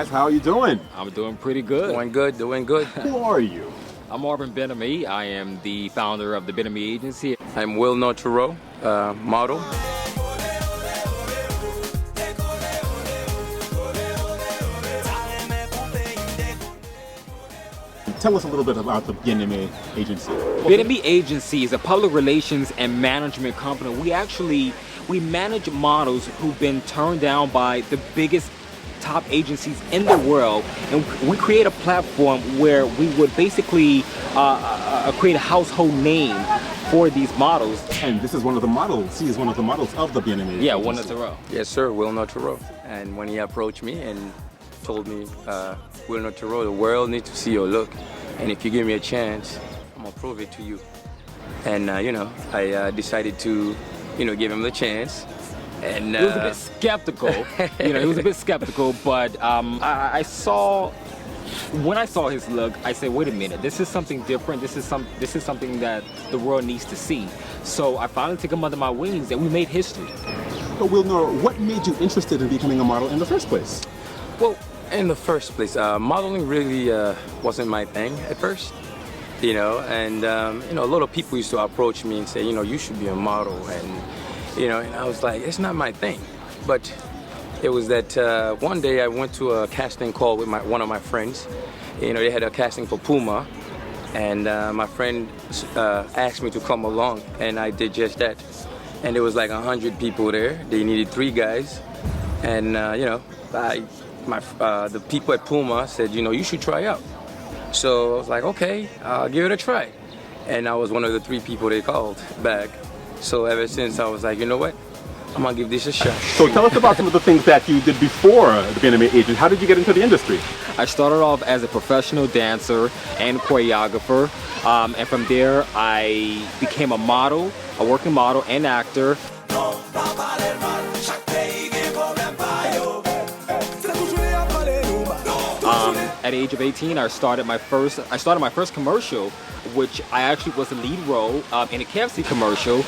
guys. How are you doing? I'm doing pretty good. Doing good. Who are you? I'm Marvin Bienaime. I am the founder of the Bienaime Agency. I'm Wilnor Tereau, model. Tell us a little bit about the Bienaime Agency. Bienaime Agency is a public relations and management company. We manage models who've been turned down by the biggest top agencies in the world, and we create a platform where we would basically create a household name for these models. And this is one of the models. He is one of the models of the Bienaime Agency. Yeah, Wilnor Tereau. Yes, sir, Wilnor Tereau. And when he approached me and told me, Wilnor Tereau, the world needs to see your look, and if you give me a chance, I'm gonna prove it to you. And I decided to, give him the chance. And he was a bit skeptical. He was a bit skeptical, but when I saw his look, I said, wait a minute, this is something different. This is something that the world needs to see. So I finally took him under my wings, and we made history. But Wilnor, what made you interested in becoming a model in the first place? Well, in the first place, modeling really wasn't my thing at first. And a lot of people used to approach me and say, you should be a model, and I was like, it's not my thing. But it was that one day I went to a casting call with one of my friends. They had a casting for Puma, and my friend asked me to come along, and I did just that. And there was like 100 people there. They needed 3 guys, and the people at Puma said, you should try out. So I was like, okay, I'll give it a try. And I was one of the 3 people they called back. So ever since, I was like, you know what? I'm gonna give this a shot. So tell us about some of the things that you did before the Bienaime Agency. How did you get into the industry? I started off as a professional dancer and choreographer, and from there I became a model, a working model and actor. At the age of 18, I started my first commercial, which I actually was the lead role in a KFC commercial,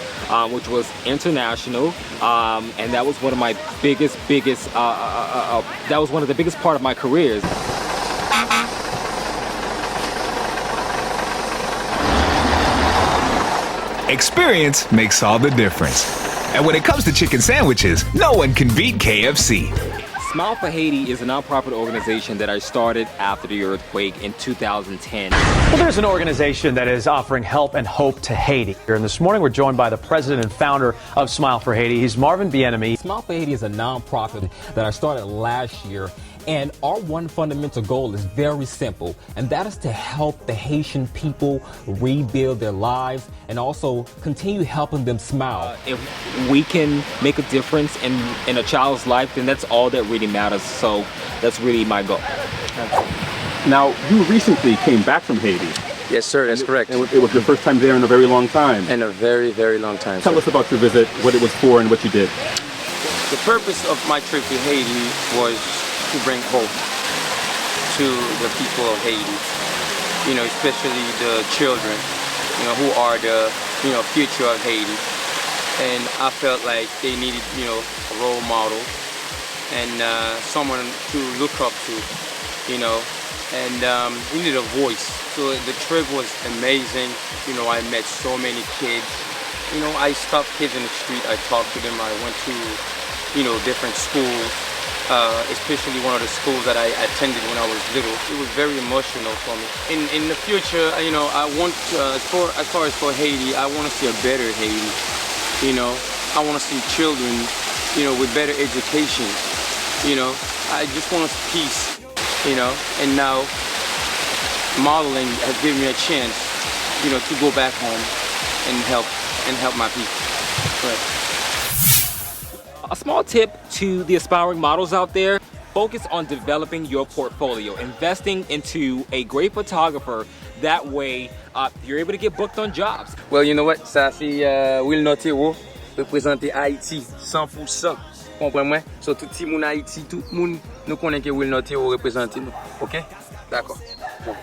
which was international, and that was one of my biggest. That was one of the biggest part of my careers. Experience makes all the difference. And when it comes to chicken sandwiches, no one can beat KFC. Smile for Haiti is a nonprofit organization that I started after the earthquake in 2010. Well, there's an organization that is offering help and hope to Haiti. And this morning we're joined by the president and founder of Smile for Haiti. He's Marvin Bienaime. Smile for Haiti is a nonprofit that I started last year. And our one fundamental goal is very simple, and that is to help the Haitian people rebuild their lives and also continue helping them smile. If we can make a difference in a child's life, then that's all that really matters. So that's really my goal. Now, you recently came back from Haiti. Yes, sir, that's correct. It was your first time there in a very long time. In a very, very long time. Tell us about your visit, what it was for, and what you did. The purpose of my trip to Haiti was to bring hope to the people of Haiti, especially the children, who are the, future of Haiti. And I felt like they needed, a role model and someone to look up to, and we needed a voice. So the trip was amazing. I met so many kids. I stopped kids in the street, I talked to them, I went to, different schools. Especially one of the schools that I attended when I was little. It was very emotional for me. In the future, I want, as far as for Haiti, I want to see a better Haiti. I want to see children, with better education. I just want to see peace. And now modeling has given me a chance, to go back home and help my people. Right. A small tip to the aspiring models out there: focus on developing your portfolio, investing into a great photographer. That way, you're able to get booked on jobs. Well, you know what? Ça c'est Wilnor Tereau, représenter Haïti 100%. Comprends-moi? So tout le monde Haïti, tout le monde nous connaît que Wilnor Tereau représente nous. OK? D'accord. Bon.